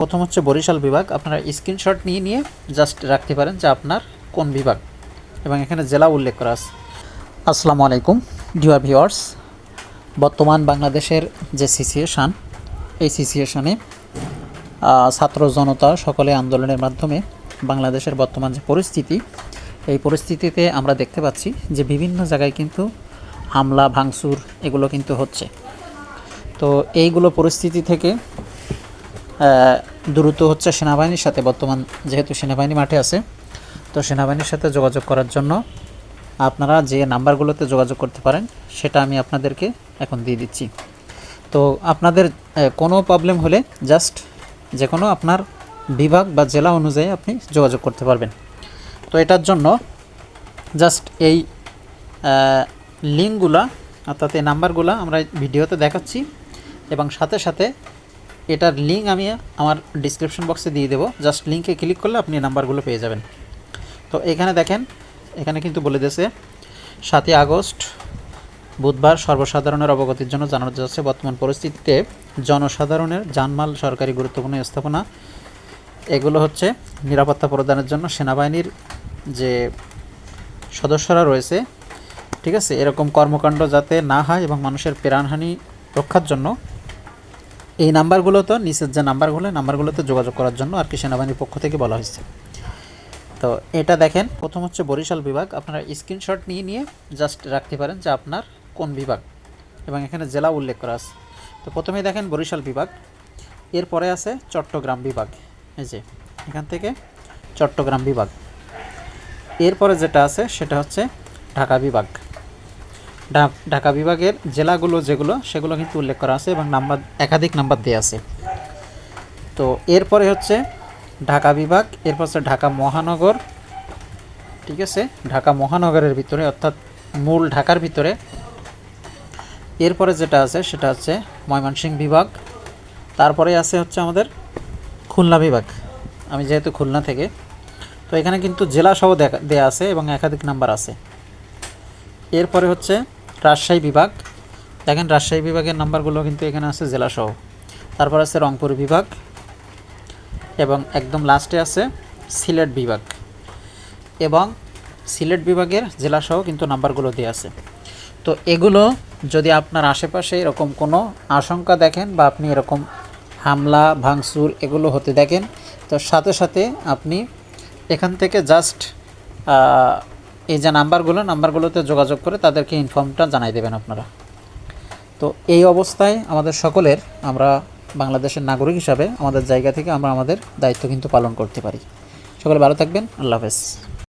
প্রথম হচ্ছে বরিশাল বিভাগ। আপনারা স্ক্রিনশট নিয়ে জাস্ট রাখতে পারেন যে আপনার কোন বিভাগ, এবং এখানে জেলা উল্লেখ করা আছে। আসসালামু আলাইকুম ডিয়ার ভিউয়ার্স, বর্তমান বাংলাদেশের যে সিচুয়েশান, এই সিচুয়েশানে ছাত্র জনতা সকলে আন্দোলনের মাধ্যমে বাংলাদেশের বর্তমান যে পরিস্থিতি, এই পরিস্থিতিতে আমরা দেখতে পাচ্ছি যে বিভিন্ন জায়গায় কিন্তু হামলা ভাঙচুর এগুলো কিন্তু হচ্ছে। তো এইগুলো পরিস্থিতি থেকে দ্রুত হচ্ছে সেনাবাহিনীর সাথে, বর্তমান যেহেতু সেনাবাহিনী মাঠে আছে, তো সেনাবাহিনীর সাথে যোগাযোগ করার জন্য আপনারা যে নাম্বারগুলোতে যোগাযোগ করতে পারেন সেটা আমি আপনাদেরকে এখন দিয়ে দিচ্ছি। তো আপনাদের কোনো প্রবলেম হলে জাস্ট যে কোনো আপনার বিভাগ বা জেলা অনুযায়ী আপনি যোগাযোগ করতে পারবেন। তো এটার জন্য জাস্ট এই লিঙ্কগুলা অর্থাৎ এই নাম্বারগুলো আমরা ভিডিওতে দেখাচ্ছি, এবং সাথে সাথে এটার লিঙ্ক আমি আমার ডিসক্রিপশন বক্সে দিয়ে দেবো। জাস্ট লিঙ্কে ক্লিক করলে আপনি নাম্বারগুলো পেয়ে যাবেন। তো এখানে দেখেন, এখানে কিন্তু বলে দিয়েছে 7ই আগস্ট বুধবার সর্বসাধারণের অবগতির জন্য জানানো যাচ্ছে বর্তমান পরিস্থিতিতে জনসাধারণের জানমাল, সরকারি গুরুত্বপূর্ণ স্থাপনা এগুলো হচ্ছে নিরাপত্তা প্রদানের জন্য সেনাবাহিনীর যে সদস্যরা রয়েছে, ঠিক আছে, এরকম কর্মকাণ্ড যাতে না হয় এবং মানুষের প্রাণহানি রক্ষার জন্য এই নাম্বারগুলোতে, নিচের যে নাম্বারগুলোতে যোগাযোগ করার জন্য আর কি সেনাবাহিনীর পক্ষ থেকে বলা হয়েছে। তো এটা দেখেন, প্রথম হচ্ছে বরিশাল বিভাগ। আপনারা স্ক্রিনশট নিয়ে জাস্ট রাখতে পারেন যে আপনার কোন বিভাগ, এবং এখানে জেলা উল্লেখ করা আছে। তো প্রথমেই দেখেন বরিশাল বিভাগ, এরপরে আছে চট্টগ্রাম বিভাগ, এই যে এখান থেকে চট্টগ্রাম বিভাগ। এরপরে যেটা আছে সেটা হচ্ছে ঢাকা বিভাগ। ঢাকা বিভাগের জেলাগুলো যেগুলো সেগুলো কিন্তু উল্লেখ করা আছে এবং নাম্বার, একাধিক নাম্বার দেওয়া আছে। তো এরপরে হচ্ছে ঢাকা বিভাগ, এরপর হচ্ছে ঢাকা মহানগর, ঠিক আছে, ঢাকা মহানগরের ভিতরে অর্থাৎ মূল ঢাকার ভিতরে। এরপরে যেটা আছে সেটা হচ্ছে ময়মনসিংহ বিভাগ। তারপরে আছে হচ্ছে আমাদের খুলনা বিভাগ। আমি যেহেতু খুলনা থেকে, তো এখানে কিন্তু জেলা সহ দেয়া আছে এবং একাধিক নাম্বার আছে। এরপরে হচ্ছে রাজশাহী বিভাগ। দেখেন রাজশাহী বিভাগের নাম্বারগুলো কিন্তু এখানে আছে জেলা সহ। তারপর আছে রংপুর বিভাগ, এবং একদম লাস্টে আছে সিলেট বিভাগ, এবং সিলেট বিভাগের জেলাসহ কিন্তু নাম্বারগুলো দেওয়া আছে। তো এগুলো যদি আপনার আশেপাশে এরকম কোনো আশঙ্কা দেখেন বা আপনি এরকম হামলা ভাঙচুর এগুলো হতে দেখেন, তো সাথে সাথে আপনি এখান থেকে জাস্ট এই যে নাম্বারগুলোতে যোগাযোগ করে তাদেরকে ইনফর্মটা জানাই দেবেন আপনারা। তো এই অবস্থায় আমাদের সকলের, আমরা বাংলাদেশের নাগরিক হিসাবে আমাদের জায়গা থেকে আমরা আমাদের দায়িত্ব কিন্তু পালন করতে পারি। সকলে ভালো থাকবেন। আল্লাহ হাফেজ।